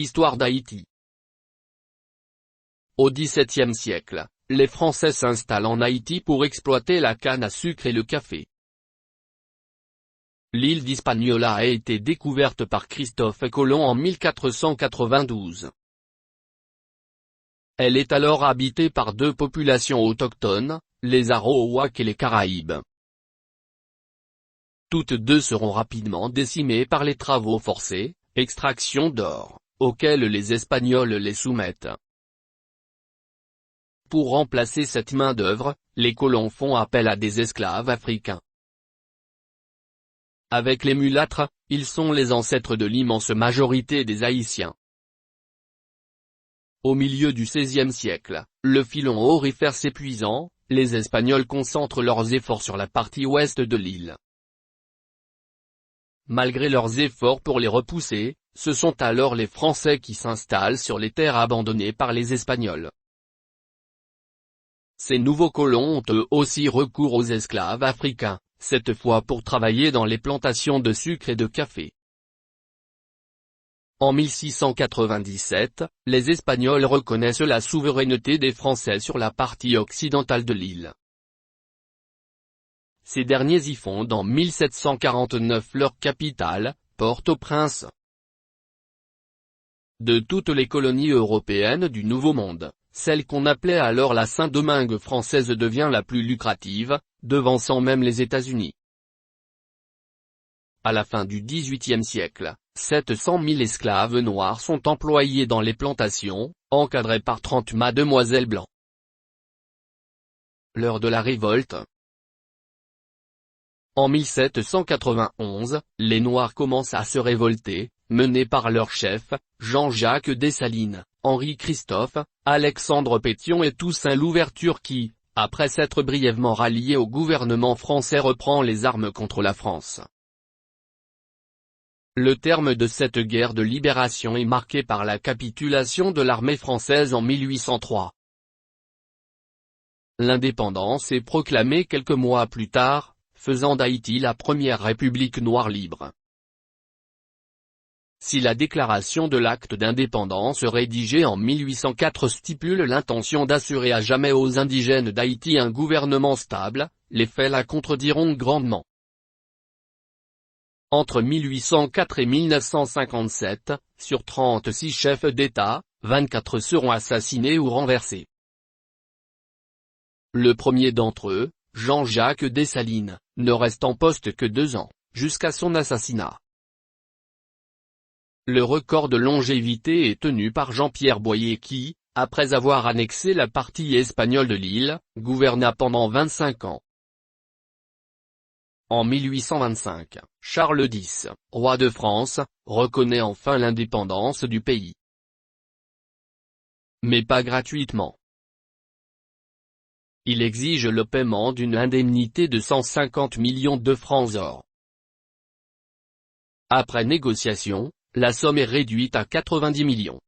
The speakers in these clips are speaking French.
Histoire d'Haïti. Au XVIIe siècle, les Français s'installent en Haïti pour exploiter la canne à sucre et le café. L'île d'Hispaniola a été découverte par Christophe Colomb en 1492. Elle est alors habitée par deux populations autochtones, les Arawaks et les Caraïbes. Toutes deux seront rapidement décimées par les travaux forcés, extraction d'or, auxquels les Espagnols les soumettent. Pour remplacer cette main-d'œuvre, les colons font appel à des esclaves africains. Avec les mulâtres, ils sont les ancêtres de l'immense majorité des Haïtiens. Au milieu du XVIe siècle, le filon aurifère s'épuisant, les Espagnols concentrent leurs efforts sur la partie ouest de l'île. Malgré leurs efforts pour les repousser, ce sont alors les Français qui s'installent sur les terres abandonnées par les Espagnols. Ces nouveaux colons ont eux aussi recours aux esclaves africains, cette fois pour travailler dans les plantations de sucre et de café. En 1697, les Espagnols reconnaissent la souveraineté des Français sur la partie occidentale de l'île. Ces derniers y fondent en 1749 leur capitale, Port-au-Prince. De toutes les colonies européennes du Nouveau Monde, celle qu'on appelait alors la Saint-Domingue française devient la plus lucrative, devançant même les États-Unis. À la fin du XVIIIe siècle, 700 000 esclaves noirs sont employés dans les plantations, encadrés par 30 mademoiselles blancs. L'heure de la révolte. En 1791, les Noirs commencent à se révolter, menés par leur chef, Jean-Jacques Dessalines, Henri-Christophe, Alexandre Pétion et Toussaint Louverture qui, après s'être brièvement rallié au gouvernement français, reprend les armes contre la France. Le terme de cette guerre de libération est marqué par la capitulation de l'armée française en 1803. L'indépendance est proclamée quelques mois plus tard, faisant d'Haïti la première république noire libre. Si la déclaration de l'acte d'indépendance rédigée en 1804 stipule l'intention d'assurer à jamais aux indigènes d'Haïti un gouvernement stable, les faits la contrediront grandement. Entre 1804 et 1957, sur 36 chefs d'État, 24 seront assassinés ou renversés. Le premier d'entre eux, Jean-Jacques Dessalines, ne reste en poste que 2 ans, jusqu'à son assassinat. Le record de longévité est tenu par Jean-Pierre Boyer qui, après avoir annexé la partie espagnole de l'île, gouverna pendant 25 ans. En 1825, Charles X, roi de France, reconnaît enfin l'indépendance du pays. Mais pas gratuitement. Il exige le paiement d'une indemnité de 150 millions de francs or. Après négociation, la somme est réduite à 90 millions.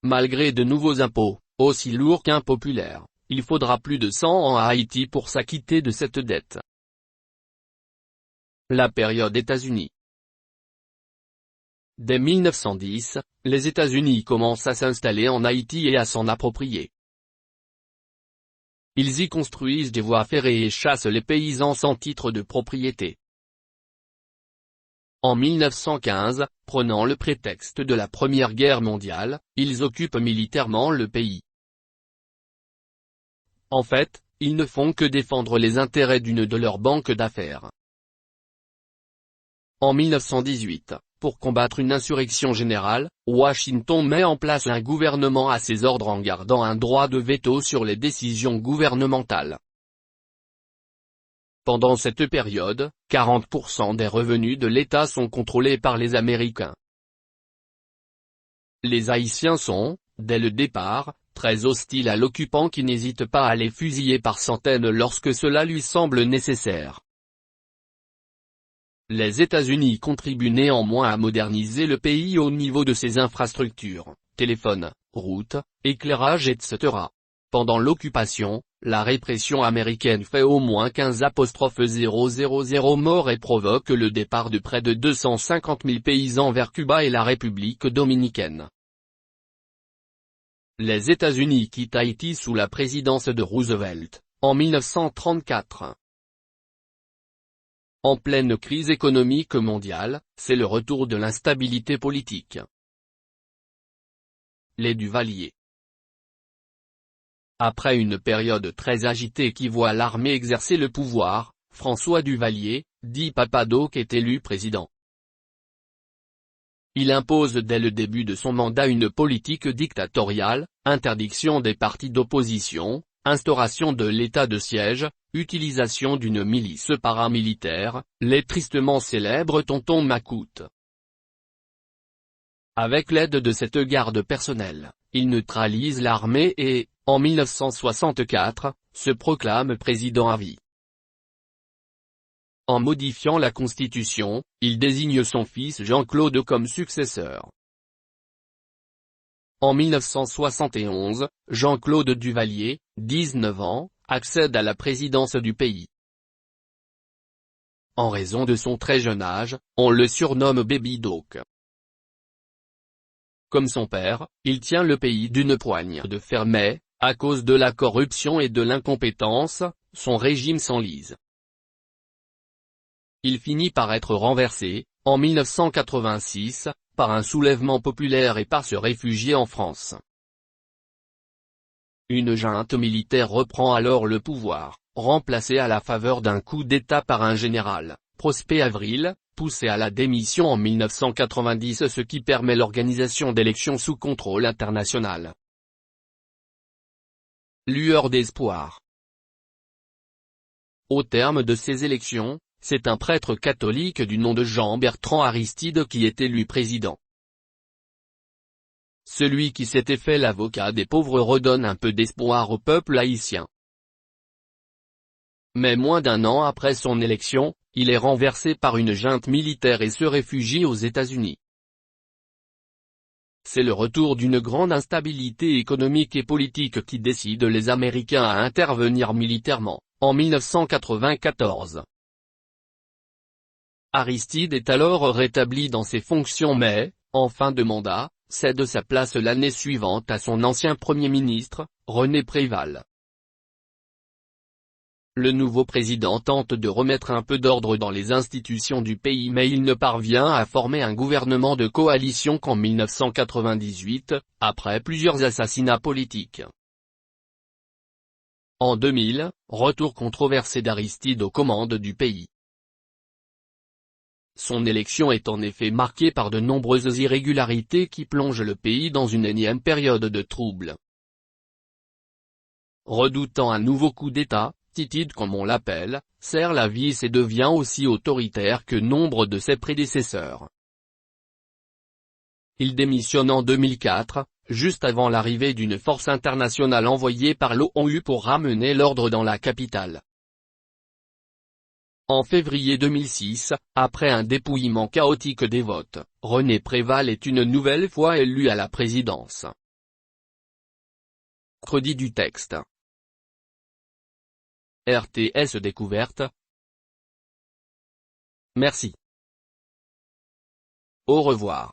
Malgré de nouveaux impôts, aussi lourds qu'impopulaires, il faudra plus de 100 ans à Haïti pour s'acquitter de cette dette. La période États-Unis. Dès 1910, les États-Unis commencent à s'installer en Haïti et à s'en approprier. Ils y construisent des voies ferrées et chassent les paysans sans titre de propriété. En 1915, prenant le prétexte de la Première Guerre mondiale, ils occupent militairement le pays. En fait, ils ne font que défendre les intérêts d'une de leurs banques d'affaires. En 1918, pour combattre une insurrection générale, Washington met en place un gouvernement à ses ordres en gardant un droit de veto sur les décisions gouvernementales. Pendant cette période, 40% des revenus de l'État sont contrôlés par les Américains. Les Haïtiens sont, dès le départ, très hostiles à l'occupant qui n'hésite pas à les fusiller par centaines lorsque cela lui semble nécessaire. Les États-Unis contribuent néanmoins à moderniser le pays au niveau de ses infrastructures, téléphones, routes, éclairage etc. Pendant l'occupation, la répression américaine fait au moins 15,000 morts et provoque le départ de près de 250 000 paysans vers Cuba et la République dominicaine. Les États-Unis quittent Haïti sous la présidence de Roosevelt, en 1934. En pleine crise économique mondiale, c'est le retour de l'instabilité politique. Les Duvalier. Après une période très agitée qui voit l'armée exercer le pouvoir, François Duvalier, dit Papa Doc, est élu président. Il impose dès le début de son mandat une politique dictatoriale, interdiction des partis d'opposition, instauration de l'état de siège, utilisation d'une milice paramilitaire, les tristement célèbres Tonton Macoute. Avec l'aide de cette garde personnelle, il neutralise l'armée et, en 1964, se proclame président à vie. En modifiant la Constitution, il désigne son fils Jean-Claude comme successeur. En 1971, Jean-Claude Duvalier, 19 ans, accède à la présidence du pays. En raison de son très jeune âge, on le surnomme Baby Doc. Comme son père, il tient le pays d'une poigne de fer mais, à cause de la corruption et de l'incompétence, son régime s'enlise. Il finit par être renversé, en 1986, par un soulèvement populaire et par se réfugier en France. Une junte militaire reprend alors le pouvoir, remplacé à la faveur d'un coup d'État par un général, Prosper Avril, poussé à la démission en 1990, ce qui permet l'organisation d'élections sous contrôle international. Lueur d'espoir. Au terme de ces élections, c'est un prêtre catholique du nom de Jean-Bertrand Aristide qui est élu président. Celui qui s'était fait l'avocat des pauvres redonne un peu d'espoir au peuple haïtien. Mais moins d'un an après son élection, il est renversé par une junte militaire et se réfugie aux États-Unis. C'est le retour d'une grande instabilité économique et politique qui décide les Américains à intervenir militairement, en 1994. Aristide est alors rétabli dans ses fonctions mais, en fin de mandat, cède sa place l'année suivante à son ancien Premier ministre, René Préval. Le nouveau président tente de remettre un peu d'ordre dans les institutions du pays mais il ne parvient à former un gouvernement de coalition qu'en 1998, après plusieurs assassinats politiques. En 2000, retour controversé d'Aristide aux commandes du pays. Son élection est en effet marquée par de nombreuses irrégularités qui plongent le pays dans une énième période de troubles. Redoutant un nouveau coup d'État, Titide comme on l'appelle, serre la vis et devient aussi autoritaire que nombre de ses prédécesseurs. Il démissionne en 2004, juste avant l'arrivée d'une force internationale envoyée par l'ONU pour ramener l'ordre dans la capitale. En février 2006, après un dépouillement chaotique des votes, René Préval est une nouvelle fois élu à la présidence. Crédit du texte. RTS Découverte. Merci. Au revoir.